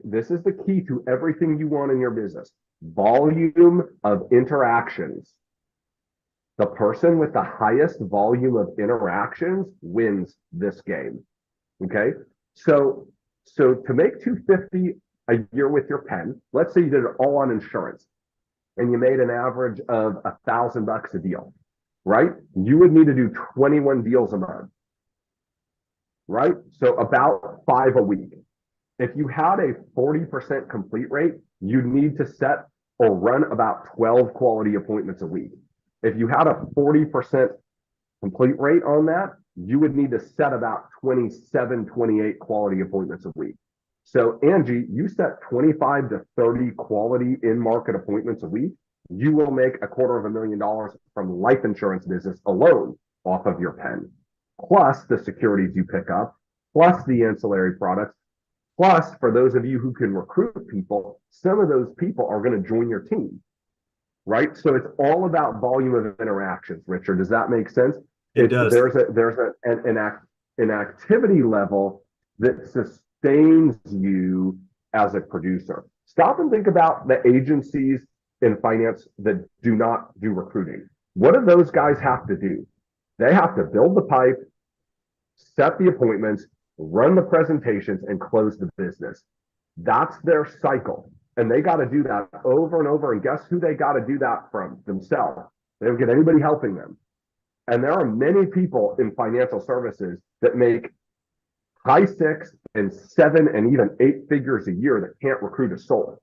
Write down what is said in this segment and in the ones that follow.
This is the key to everything you want in your business. Volume of interactions. The person with the highest volume of interactions wins this game. Okay. So to make 250 a year with your pen, let's say you did it all on insurance and you made an average of $1,000 a deal, right? You would need to do 21 deals a month, right? So about 5 a week. If you had a 40% complete rate, you need to set or run about 12 quality appointments a week. If you had a 40% complete rate on that, you would need to set about 27, 28 quality appointments a week. So Angie, you set 25 to 30 quality in-market appointments a week, you will make $250,000 from life insurance business alone off of your pen, plus the securities you pick up, plus the ancillary products, plus for those of you who can recruit people, some of those people are going to join your team, right? So it's all about volume of interactions. Richard, does that make sense? It does. There's an activity level that sustains you as a producer. Stop and think about the agencies in finance that do not do recruiting. What do those guys have to do? They have to build the pipe, set the appointments, run the presentations, and close the business. That's their cycle. And they got to do that over and over. And guess who they got to do that from? Themselves. They don't get anybody helping them. And there are many people in financial services that make high 6 and 7 and even 8 figures a year that can't recruit a soul.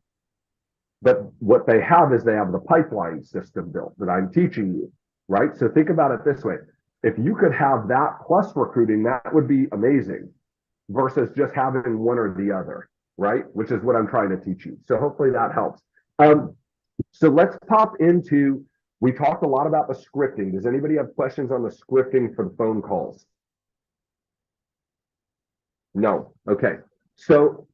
But what they have is they have the pipeline system built that I'm teaching you, right? So think about it this way. If you could have that plus recruiting, that would be amazing versus just having one or the other, right? Which is what I'm trying to teach you. So hopefully that helps. So let's pop into, we talked a lot about the scripting. Does anybody have questions on the scripting for the phone calls? No. Okay. So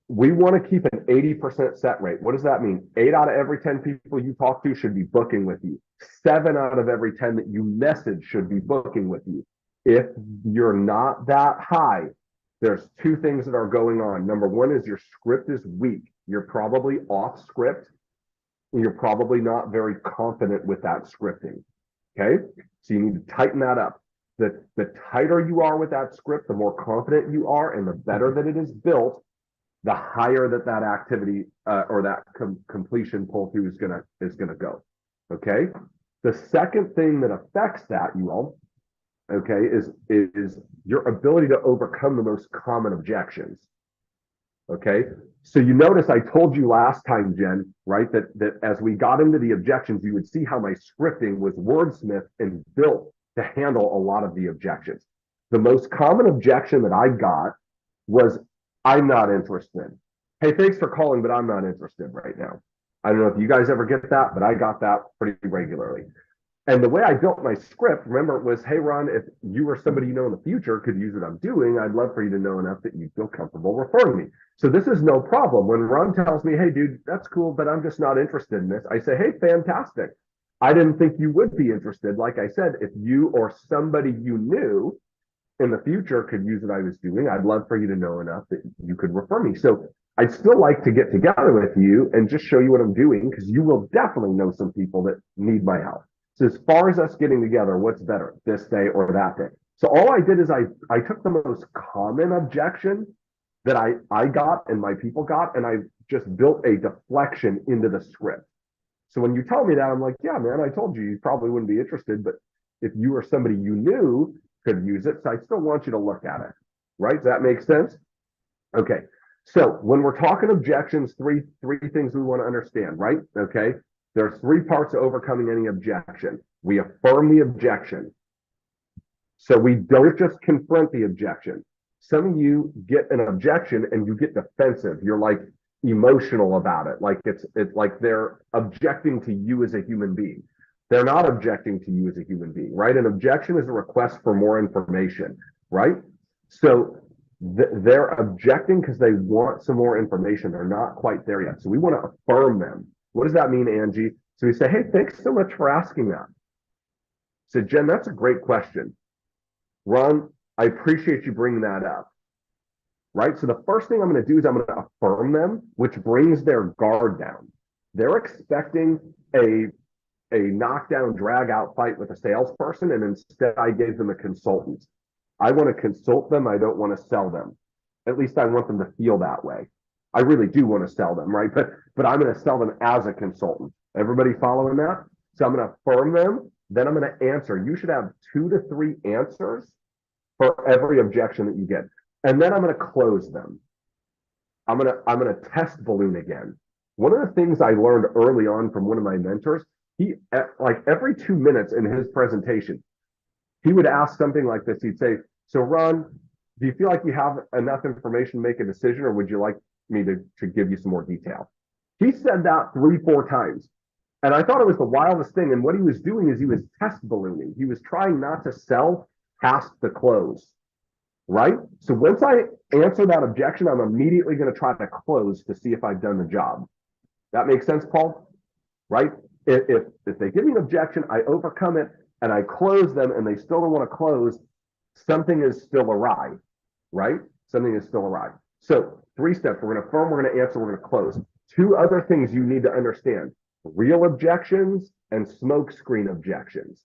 we want to keep an 80% set rate. What does that mean? 8 out of every 10 people you talk to should be booking with you. 7 out of every 10 that you message should be booking with you. If you're not that high, there's 2 things that are going on. Number 1 is your script is weak. You're probably off script. You're probably not very confident with that scripting. Okay. So you need to tighten that up. The tighter you are with that script, the more confident you are, and the better that it is built, the higher that activity or that completion pull through is gonna go. Okay. The second thing that affects that, you all, okay, is your ability to overcome the most common objections. Okay. So you notice I told you last time, Jen, right, that as we got into the objections, you would see how my scripting was wordsmithed and built to handle a lot of the objections. The most common objection that I got was, I'm not interested. Hey, thanks for calling, but I'm not interested right now. I don't know if you guys ever get that, but I got that pretty regularly. And the way I built my script, remember, it was, hey, Ron, if you or somebody you know in the future could use what I'm doing, I'd love for you to know enough that you feel comfortable referring me. So this is no problem. When Ron tells me, hey, dude, that's cool, but I'm just not interested in this, I say, hey, fantastic. I didn't think you would be interested. Like I said, if you or somebody you knew in the future could use what I was doing, I'd love for you to know enough that you could refer me. So I'd still like to get together with you and just show you what I'm doing, because you will definitely know some people that need my help. So as far as us getting together, what's better, this day or that day? So all I did is I took the most common objection that I got and my people got, and I just built a deflection into the script. So when you tell me that, I'm like, yeah, man, I told you probably wouldn't be interested, but if you or somebody you knew could use it, so I still want you to look at it, right? Does that make sense? Okay. So when we're talking objections, three things we want to understand, right? Okay. There's 3 parts to overcoming any objection. We affirm the objection. So we don't just confront the objection. Some of you get an objection and you get defensive. You're like emotional about it. Like it's like they're objecting to you as a human being. They're not objecting to you as a human being, right? An objection is a request for more information, right? So they're objecting because they want some more information. They're not quite there yet. So we want to affirm them. What does that mean, Angie? So we say, hey, thanks so much for asking that. So Jen, that's a great question. Ron, I appreciate you bringing that up. right? So the first thing I'm going to do is I'm going to affirm them, which brings their guard down. They're expecting a knockdown, drag out fight with a salesperson, and instead I gave them a consultant. I want to consult them. I don't want to sell them. At least I want them to feel that way. I really do want to sell them, right? But I'm going to sell them as a consultant. Everybody following that? So I'm going to affirm them. Then I'm going to answer. You should have 2 to 3 answers for every objection that you get. And then I'm going to close them. I'm going to test balloon again. One of the things I learned early on from one of my mentors, he, like every 2 minutes in his presentation, he would ask something like this. He'd say, so Ron, do you feel like you have enough information to make a decision, or would you like me to give you some more detail? He said that 3-4 times. And I thought it was the wildest thing. And what he was doing is he was test ballooning. He was trying not to sell past the close, right? So once I answer that objection, I'm immediately going to try to close to see if I've done the job. That makes sense, Paul? Right? If they give me an objection, I overcome it and I close them and they still don't want to close, something is still awry, right? Something is still awry. So 3 steps. We're going to affirm, we're going to answer, we're going to close. 2 other things you need to understand: real objections and smokescreen objections.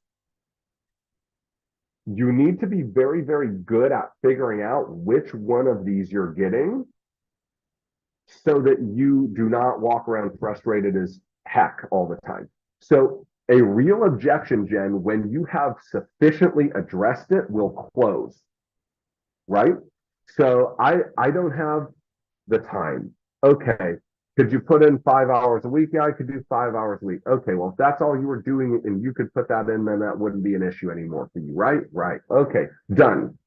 You need to be very, very good at figuring out which one of these you're getting so that you do not walk around frustrated as heck all the time. So a real objection, Jen, when you have sufficiently addressed it, will close, right? So I don't have the time. Okay. Could you put in 5 hours a week? Yeah, I could do 5 hours a week. Okay, well, if that's all you were doing and you could put that in, then that wouldn't be an issue anymore for you, right? Right. Okay, done.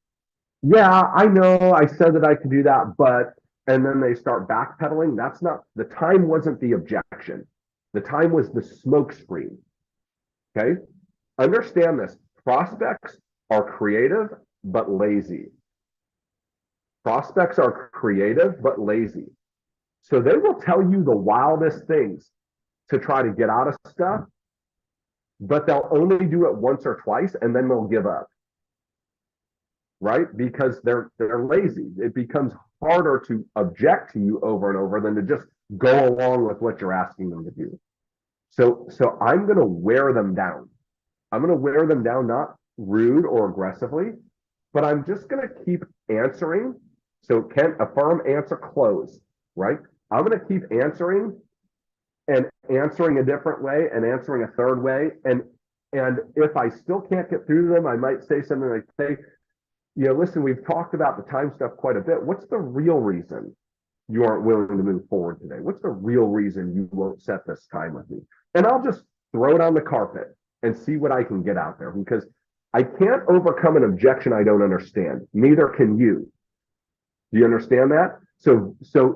Yeah, I know I said that I could do that, but, and then they start backpedaling. That's not, the time wasn't the objection. The time was the smoke screen. Okay? Understand this. Prospects are creative, but lazy. Prospects are creative, but lazy. So they will tell you the wildest things to try to get out of stuff, but they'll only do it once or twice and then they'll give up, right? Because they're lazy. It becomes harder to object to you over and over than to just go along with what you're asking them to do. So I'm going to wear them down. I'm going to wear them down, not rude or aggressively, but I'm just going to keep answering. So can affirm, answer, close, right? I'm going to keep answering and answering a different way and answering a third way. And if I still can't get through to them, I might say something like, hey, you know, listen, we've talked about the time stuff quite a bit. What's the real reason you aren't willing to move forward today? What's the real reason you won't set this time with me? And I'll just throw it on the carpet and see what I can get out there, because I can't overcome an objection I don't understand. Neither can you. Do you understand that? So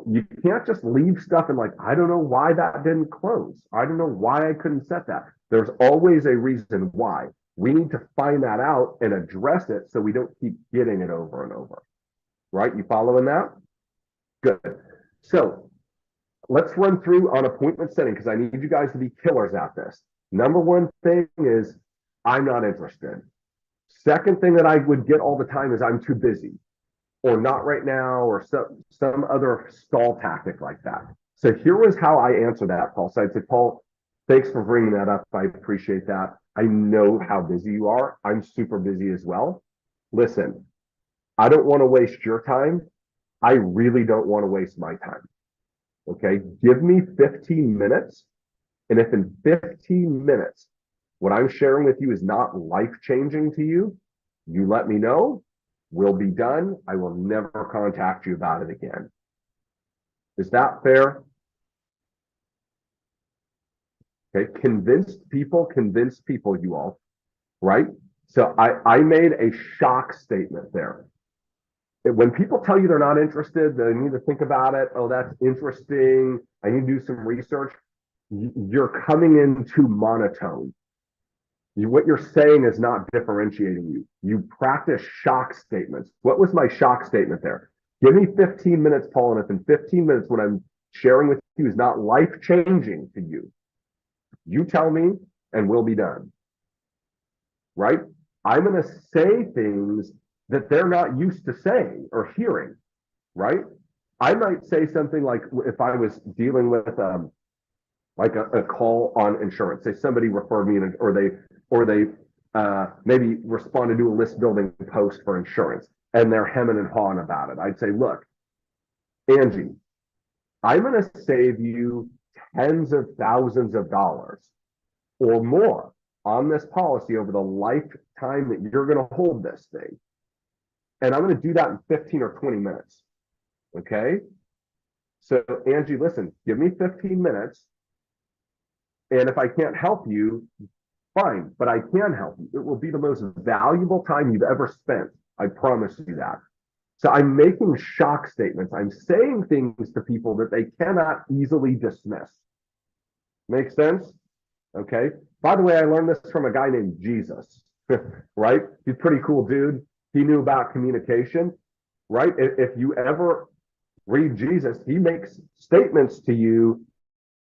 you can't just leave stuff and like, I don't know why that didn't close. I don't know why I couldn't set that. There's always a reason why. We need to find that out and address it so we don't keep getting it over and over. Right? You following that? Good. So let's run through on appointment setting, because I need you guys to be killers at this. Number 1 thing is I'm not interested. Second thing that I would get all the time is I'm too busy, or not right now, or some other stall tactic like that. So here was how I answer that, Paul. So I'd say, Paul, thanks for bringing that up. I appreciate that. I know how busy you are. I'm super busy as well. Listen, I don't want to waste your time. I really don't want to waste my time. Okay, give me 15 minutes. And if in 15 minutes, what I'm sharing with you is not life-changing to you, you let me know. We'll be done. I will never contact you about it again. Is that fair? Okay, convinced people, you all, right? So I made a shock statement there. When people tell you they're not interested, they need to think about it. Oh, that's interesting. I need to do some research. You're coming in too monotone. What you're saying is not differentiating you. You practice shock statements. What was my shock statement there? Give me 15 minutes, Paul, and if in 15 minutes what I'm sharing with you is not life-changing to you, you tell me and we'll be done. Right? I'm going to say things that they're not used to saying or hearing. right? I might say something like, if I was dealing with like a call on insurance, say somebody referred me, or they maybe responded to a list building post for insurance, and they're hemming and hawing about it. I'd say, look, Angie, I'm going to save you tens of thousands of dollars or more on this policy over the lifetime that you're going to hold this thing. And I'm going to do that in 15 or 20 minutes. Okay. So, Angie, listen, give me 15 minutes. And if I can't help you, fine, but I can help you. It will be the most valuable time you've ever spent. I promise you that. So I'm making shock statements. I'm saying things to people that they cannot easily dismiss. Make sense? Okay. By the way, I learned this from a guy named Jesus, right? He's a pretty cool dude. He knew about communication, right? If you ever read Jesus, he makes statements to you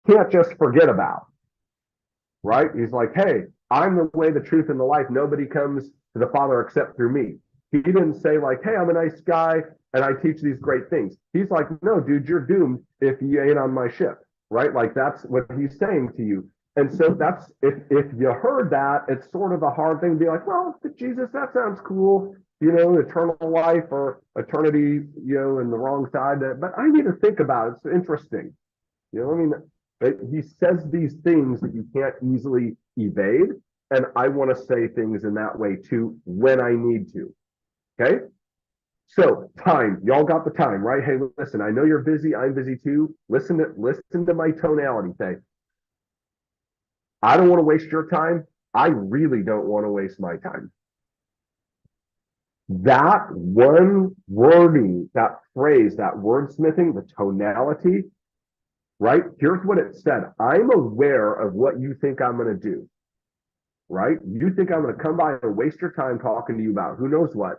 can't just forget about, right? He's like, hey, I'm the way, the truth, and the life. Nobody comes to the Father except through me. He didn't say like, hey, I'm a nice guy and I teach these great things. He's like, no, dude, you're doomed if you ain't on my ship, right? Like that's what he's saying to you. And so that's, if you heard that, it's sort of a hard thing to be like, well, Jesus, that sounds cool, you know, eternal life or eternity, you know, in the wrong side. But I need to think about it. It's interesting. You know, I mean, he says these things that you can't easily evade. And I want to say things in that way too, when I need to. Okay. So time, y'all got the time, right? Hey, listen, I know you're busy. I'm busy too. Listen to my tonality. Say, I don't want to waste your time. I really don't want to waste my time. That one wording, that phrase, that wordsmithing, the tonality, right? Here's what it said. I'm aware of what you think I'm going to do, right? You think I'm going to come by and waste your time talking to you about who knows what.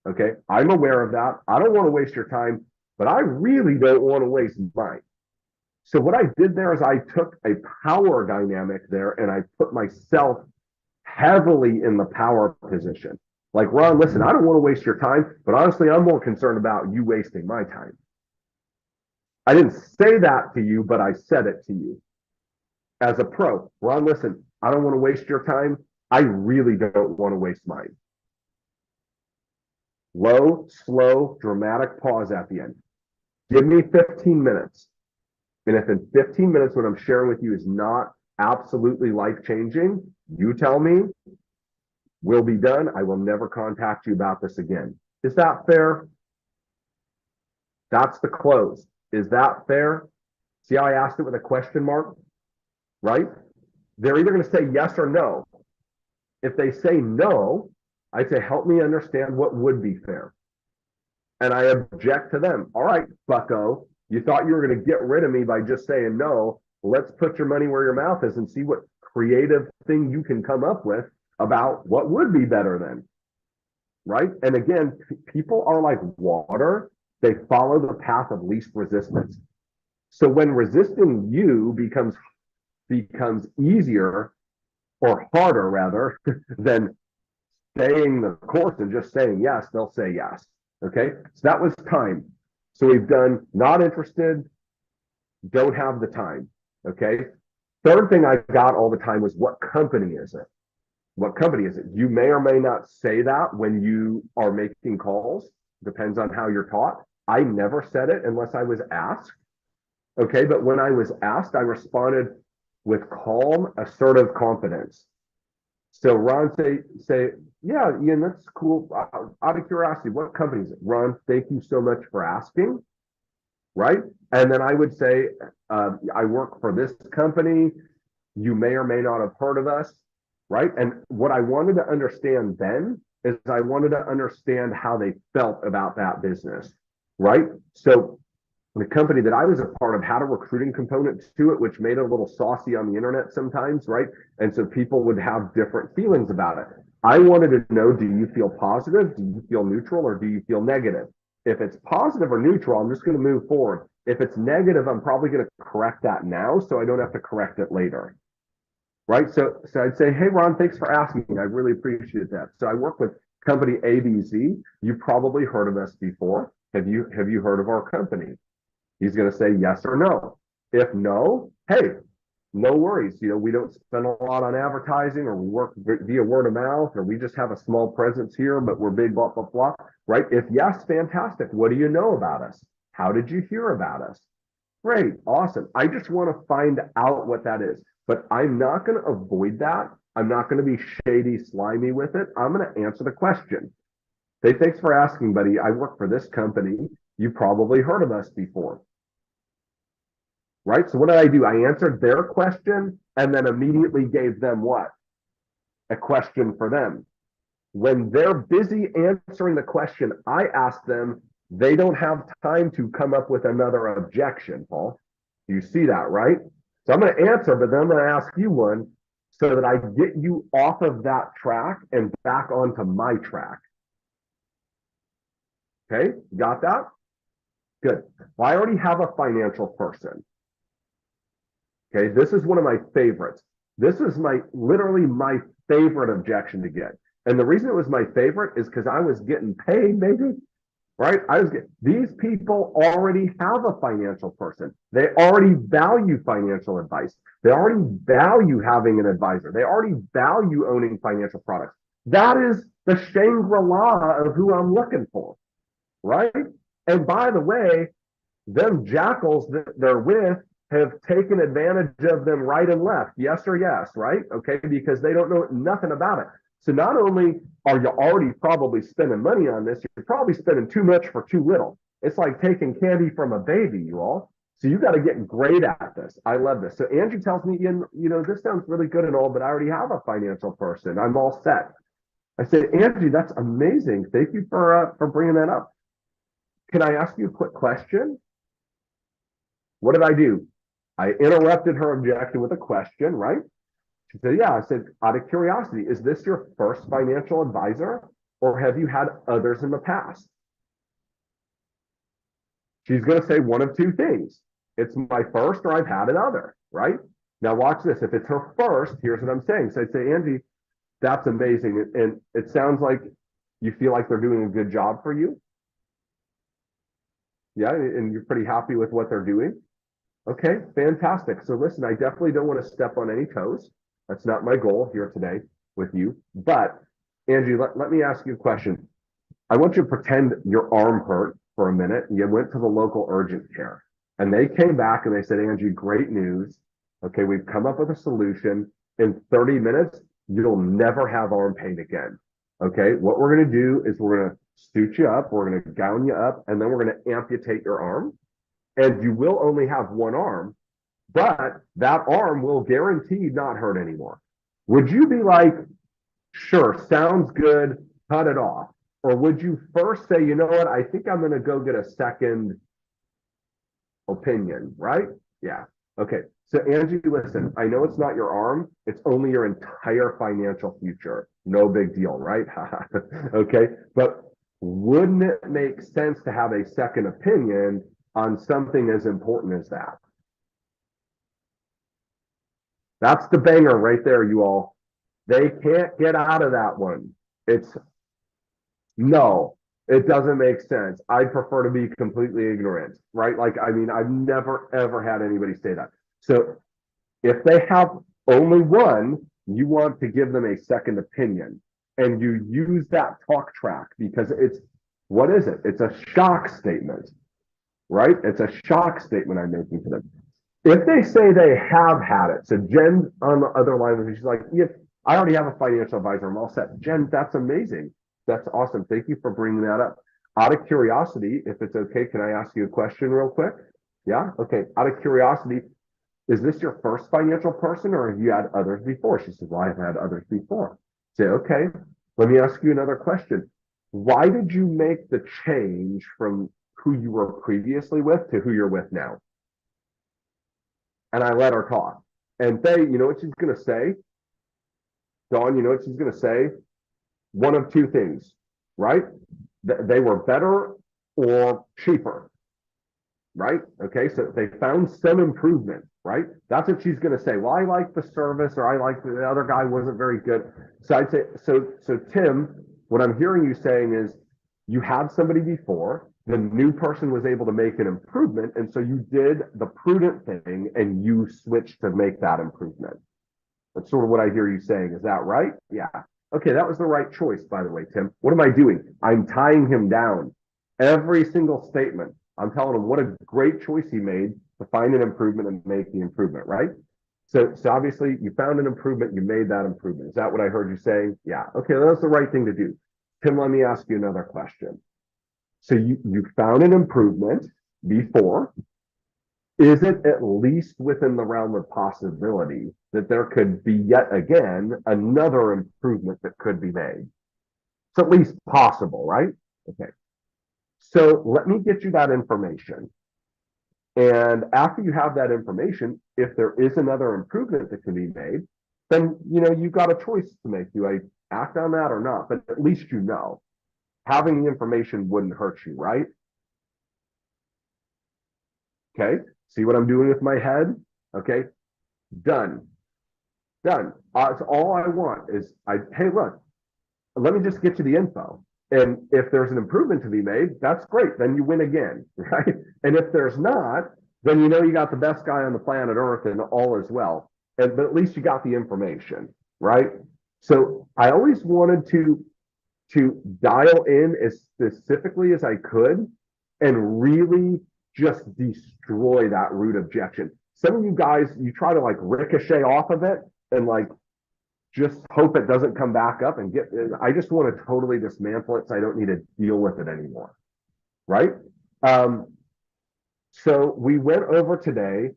Okay. I'm aware of that. I don't want to waste your time, but I really don't want to waste mine. So what I did there is I took a power dynamic there and I put myself heavily in the power position. Like, Ron, listen, I don't want to waste your time, but honestly, I'm more concerned about you wasting my time. I didn't say that to you, but I said it to you. As a pro, Ron, listen, I don't want to waste your time. I really don't want to waste mine. Low, slow, dramatic pause at the end. Give me 15 minutes. And if in 15 minutes, what I'm sharing with you is not absolutely life-changing, you tell me, we'll be done. I will never contact you about this again. Is that fair? That's the close. Is that fair? See how I asked it with a question mark, right? They're either going to say yes or no. If they say no, I'd say, help me understand what would be fair. And I object to them. All right, bucko, you thought you were going to get rid of me by just saying no. Let's put your money where your mouth is and see what creative thing you can come up with about what would be better then, right? And again, people are like water. They follow the path of least resistance. So when resisting you becomes easier or harder rather than staying the course and just saying yes, they'll say yes. Okay, so that was time. So we've done not interested, don't have the time. Okay, third thing I got all the time was what company is it? What company is it? You may or may not say that when you are making calls. Depends on how you're taught. I never said it unless I was asked. Okay, but when I was asked, I responded with calm, assertive confidence. So Ron say, yeah, Ian, that's cool. Out of curiosity, what company is it? Ron, thank you so much for asking, right? And then I would say, I work for this company. You may or may not have heard of us, right? And what I wanted to understand then is I wanted to understand how they felt about that business, right? So the company that I was a part of had a recruiting component to it, which made it a little saucy on the internet sometimes, right? And so people would have different feelings about it. I wanted to know, do you feel positive? Do you feel neutral? Or do you feel negative? If it's positive or neutral, I'm just going to move forward. If it's negative, I'm probably going to correct that now so I don't have to correct it later, right? So I'd say, hey, Ron, thanks for asking. I really appreciate that. So I work with company ABC. You've probably heard of us before. Have you heard of our company? He's going to say yes or no. If no, hey, no worries. We don't spend a lot on advertising, or we work via word of mouth, or we just have a small presence here, but we're big, blah, blah, blah. Right? If yes, fantastic. What do you know about us? How did you hear about us? Great, awesome. I just want to find out what that is, but I'm not going to avoid that. I'm not going to be shady, slimy with it. I'm going to answer the question. Hey, thanks for asking, buddy. I work for this company. You probably heard of us before, right? So what did I do? I answered their question and then immediately gave them what? A question for them. When they're busy answering the question I asked them, they don't have time to come up with another objection, Paul. You see that, right? So I'm going to answer, but then I'm going to ask you one so that I get you off of that track and back onto my track. Okay, got that? Good. Well, I already have a financial person. Okay, this is one of my favorites. This is literally my favorite objection to get. And the reason it was my favorite is because I was getting paid, maybe, right? These people already have a financial person. They already value financial advice. They already value having an advisor. They already value owning financial products. That is the Shangri-La of who I'm looking for, right? And by the way, them jackals that they're with have taken advantage of them right and left. Yes or yes, right? Okay, because they don't know nothing about it. So not only are you already probably spending money on this, you're probably spending too much for too little. It's like taking candy from a baby, you all. So you got to get great at this. I love this. So Angie tells me, this sounds really good and all, but I already have a financial person. I'm all set. I said, Angie, that's amazing. Thank you for bringing that up. Can I ask you a quick question? What did I do? I interrupted her objection with a question, right? She said, yeah. I said, out of curiosity, is this your first financial advisor, or have you had others in the past? She's going to say one of two things. It's my first, or I've had another, right? Now watch this. If it's her first, here's what I'm saying. So I'd say, Angie, that's amazing. And it sounds like you feel like they're doing a good job for you. Yeah, and you're pretty happy with what they're doing. Okay, fantastic. So listen, I definitely don't want to step on any toes. That's not my goal here today with you. But Angie, let me ask you a question. I want you to pretend your arm hurt for a minute. You went to the local urgent care and they came back and they said, Angie, great news. Okay, we've come up with a solution. In 30 minutes, you'll never have arm pain again. Okay, what we're going to do is we're going to suit you up, we're going to gown you up, and then we're going to amputate your arm. And you will only have one arm, but that arm will guaranteed not hurt anymore. Would you be like, sure, sounds good, cut it off? Or would you first say, you know what, I think I'm going to go get a second opinion, right? Yeah. Okay. So Angie, listen, I know it's not your arm. It's only your entire financial future. No big deal, right? Okay. But wouldn't it make sense to have a second opinion on something as important as that? That's the banger right there, you all. They can't get out of that one. No, it doesn't make sense. I'd prefer to be completely ignorant, right? Like, I mean, I've never, ever had anybody say that. So if they have only one, you want to give them a second opinion. And you use that talk track because what is it? It's a shock statement, right? It's a shock statement I'm making to them. If they say they have had it, so Jen on the other line, she's like, yeah, I already have a financial advisor. I'm all set. Jen, that's amazing. That's awesome. Thank you for bringing that up. Out of curiosity, if it's okay, can I ask you a question real quick? Yeah? Okay. Out of curiosity, is this your first financial person or have you had others before? She said, well, I've had others before. Say, okay, let me ask you another question. Why did you make the change from who you were previously with to who you're with now? And I let her talk. And Faye, you know what she's going to say? Dawn, you know what she's going to say? One of two things, right? They were better or cheaper, right? Okay, so they found some improvement, right? That's what she's going to say. Well, I like the service, or I like the other guy wasn't very good. So I'd say, so Tim, what I'm hearing you saying is You had somebody before, the new person was able to make an improvement, and so you did the prudent thing and you switched to make that improvement. That's sort of what I hear you saying. Is that right? Yeah. Okay, that was the right choice, by the way, Tim. What am I doing? I'm tying him down. Every single statement, I'm telling him what a great choice he made to find an improvement and make the improvement, right? So obviously you found an improvement, you made that improvement. Is that what I heard you saying? Yeah. Okay, that's the right thing to do. Tim, let me ask you another question. So you found an improvement before. Is it at least within the realm of possibility that there could be yet again another improvement that could be made? It's at least possible, right? Okay. So let me get you that information. And after you have that information, if there is another improvement that can be made, then you've got a choice to make. Do I act on that or not? But at least you know. Having the information wouldn't hurt you, right? Okay. See what I'm doing with my head? Okay. Done. Done. So all I want is, hey, look, let me just get you the info. And if there's an improvement to be made, that's great. Then you win again, right? And if there's not, then you got the best guy on the planet Earth and all is well. But at least you got the information, right? So I always wanted to dial in as specifically as I could and really just destroy that root objection. Some of you guys, you try to like ricochet off of it and like just hope it doesn't come back up and I just want to totally dismantle it so I don't need to deal with it anymore, right? So we went over today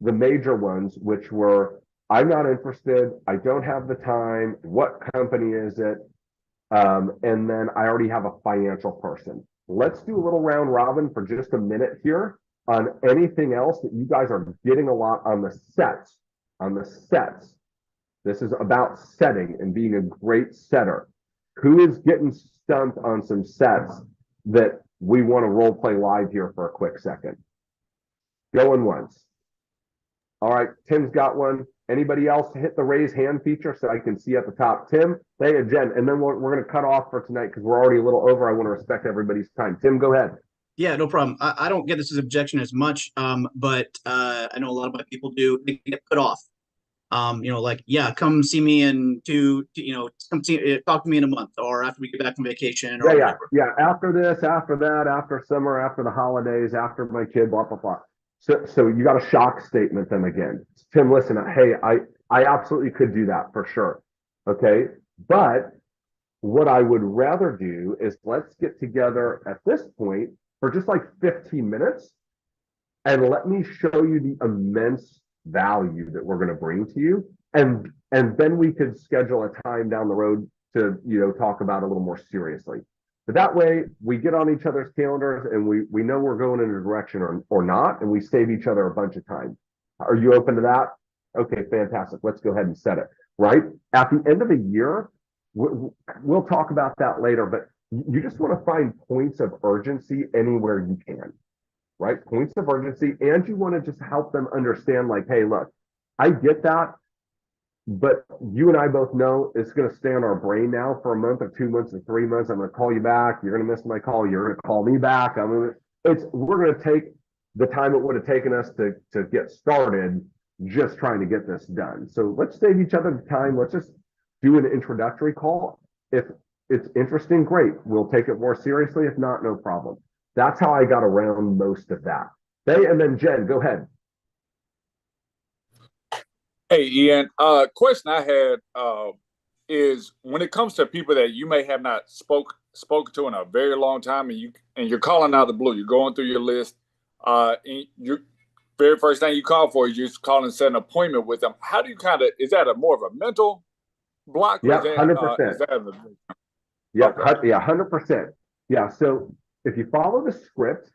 the major ones, which were, I'm not interested, I don't have the time, what company is it? And then I already have a financial person. Let's do a little round robin for just a minute here on anything else that you guys are getting a lot on the sets. On the sets. This is about setting and being a great setter. Who is getting stumped on some sets that we want to role play live here for a quick second? Going once. All right, Tim's got one. Anybody else hit the raise hand feature so I can see at the top? Tim, hey, and Jen, and then we're going to cut off for tonight because we're already a little over. I want to respect everybody's time. Tim, go ahead. Yeah, no problem. I don't get this as objection as much, but I know a lot of my people do. They get put off. Like, yeah, come see me in come see, talk to me in a month or after we get back from vacation or whatever. Yeah. After this, after that, after summer, after the holidays, after my kid, blah, blah, blah. So you got a shock statement then again. Tim, listen, hey, I absolutely could do that for sure. Okay. But what I would rather do is let's get together at this point for just like 15 minutes and let me show you the immense value that we're going to bring to you. And then we could schedule a time down the road to, talk about it a little more seriously. But that way we get on each other's calendars and we know we're going in a direction or not, and we save each other a bunch of time. Are you open to that? Okay, fantastic. Let's go ahead and set it, right? At the end of the year, we'll talk about that later, but you just want to find points of urgency anywhere you can, right? Points of urgency. And you want to just help them understand like, hey, look, I get that, but you and I both know it's going to stay on our brain now for a month or 2 months or 3 months. I'm going to call you back. You're going to miss my call. You're going to call me back. We're going to take the time it would have taken us to get started just trying to get this done. So let's save each other the time. Let's just do an introductory call. If it's interesting, great. We'll take it more seriously. If not, no problem. That's how I got around most of that. And then Jen, go ahead. Hey, Ian, question I had is when it comes to people that you may have not spoken to in a very long time, and you're calling out the blue, you're going through your list, and your very first thing you call for is you just call and set an appointment with them. How do you is that more of a mental block? Yeah, 100%. Yeah, okay. Yeah, 100%. Yeah, so if you follow the script,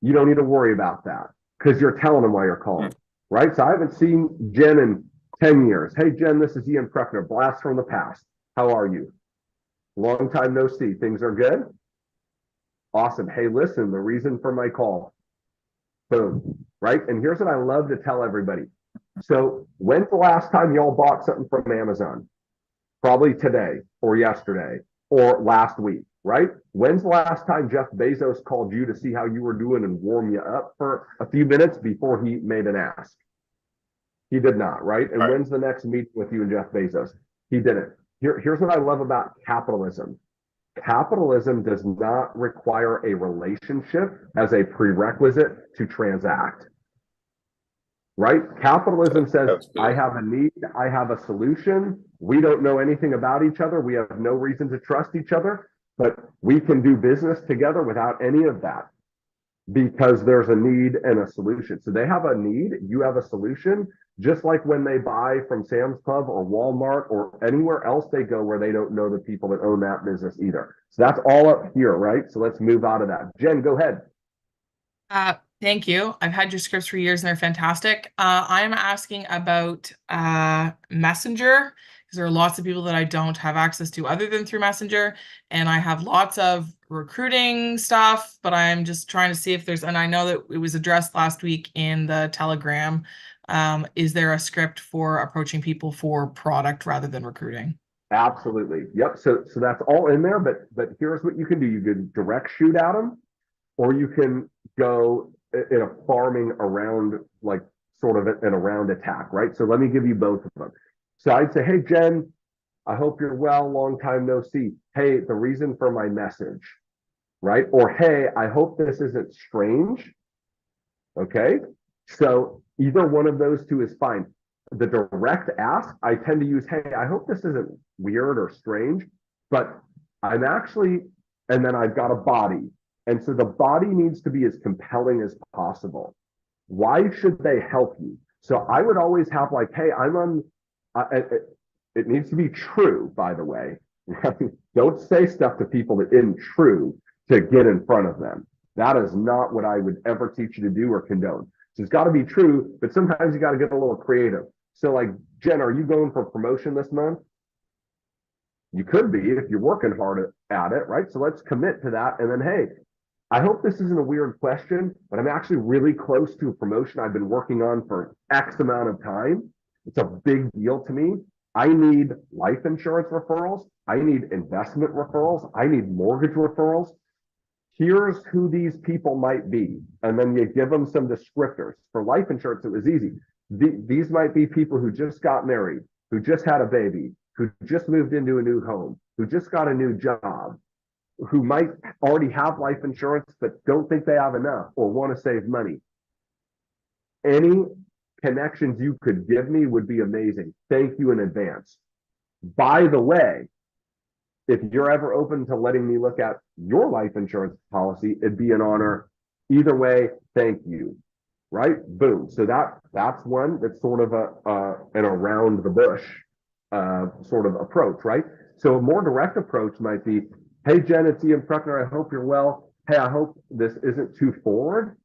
you don't need to worry about that because you're telling them why you're calling, right? So I haven't seen Jen in 10 years. Hey, Jen, this is Ian Preckner, blast from the past. How are you? Long time no see. Things are good? Awesome. Hey, listen, the reason for my call. Boom, right? And here's what I love to tell everybody. So when's the last time y'all bought something from Amazon? Probably today or yesterday or last week. right? When's the last time Jeff Bezos called you to see how you were doing and warm you up for a few minutes before he made an ask? He did not, right? And Right. when's the next meeting with you and Jeff Bezos? He didn't. Here's what I love about capitalism. Capitalism does not require a relationship as a prerequisite to transact, right? Capitalism says, That's good. I have a need, I have a solution. We don't know anything about each other. We have no reason to trust each other, but we can do business together without any of that because there's a need and a solution. So they have a need, you have a solution, just like when they buy from Sam's Club or Walmart or anywhere else they go where they don't know the people that own that business either. So that's all up here, right? So let's move out of that. Jen, go ahead. Thank you. I've had your scripts for years and they're fantastic. I'm asking about Messenger, because there are lots of people that I don't have access to other than through Messenger. And I have lots of recruiting stuff, but I'm just trying to see if there's, and I know that it was addressed last week in the Telegram. Is there a script for approaching people for product rather than recruiting? Absolutely. Yep. So that's all in there, but here's what you can do. You can direct shoot at them, or you can go in a farming around, like sort of an around attack, right? So let me give you both of them. So I'd say, hey, Jen, I hope you're well. Long time no see. Hey, the reason for my message, right? Or, hey, I hope this isn't strange. Okay. So either one of those two is fine. The direct ask, I tend to use, hey, I hope this isn't weird or strange, but I'm actually, and then I've got a body. And so the body needs to be as compelling as possible. Why should they help you? So I would always have like, hey, it needs to be true, by the way. Don't say stuff to people that isn't true to get in front of them. That is not what I would ever teach you to do or condone. So it's got to be true, but sometimes you got to get a little creative. So like, Jen, are you going for promotion this month? You could be if you're working hard at it, right? So let's commit to that. And then, hey, I hope this isn't a weird question, but I'm actually really close to a promotion I've been working on for X amount of time. It's a big deal to me. I need life insurance referrals. I need investment referrals. I need mortgage referrals. Here's who these people might be. And then you give them some descriptors. For life insurance, it was easy. These might be people who just got married, who just had a baby, who just moved into a new home, who just got a new job, who might already have life insurance but don't think they have enough or want to save money. Any connections you could give me would be amazing. Thank you in advance. By the way, if you're ever open to letting me look at your life insurance policy, it'd be an honor. Either way, thank you. Right? Boom. So that's one that's sort of an around the bush sort of approach, right? So a more direct approach might be, hey, Jen, it's Ian Pruckner. I hope you're well. Hey, I hope this isn't too forward,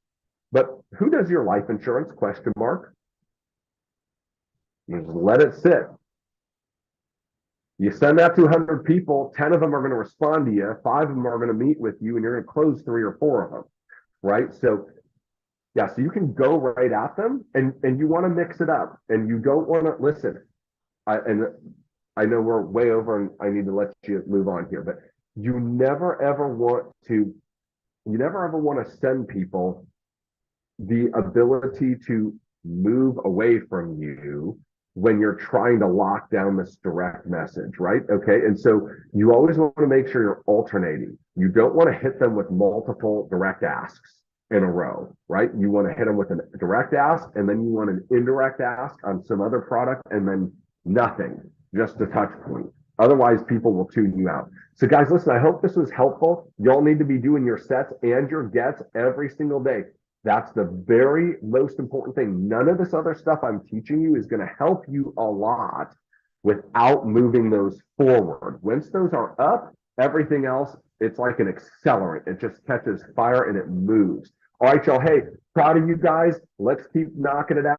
but who does your life insurance? Question mark. You just let it sit. You send that to 100 people, 10 of them are going to respond to you, 5 of them are going to meet with you, and you're going to close 3 or 4 of them, right? So, yeah, so you can go right at them, and you want to mix it up, and you don't want to, listen, and I know we're way over, and I need to let you move on here, but you never ever want to send people the ability to move away from you when you're trying to lock down this direct message, right? Okay, and so you always want to make sure you're alternating. You don't want to hit them with multiple direct asks in a row, right? You want to hit them with a direct ask, and then you want an indirect ask on some other product, and then nothing, just a touch point. Otherwise, people will tune you out. So guys, listen, I hope this was helpful. Y'all need to be doing your sets and your gets every single day. That's the very most important thing. None of this other stuff I'm teaching you is going to help you a lot without moving those forward. Once those are up, everything else, it's like an accelerant. It just catches fire and it moves. All right, y'all. Hey, proud of you guys. Let's keep knocking it out.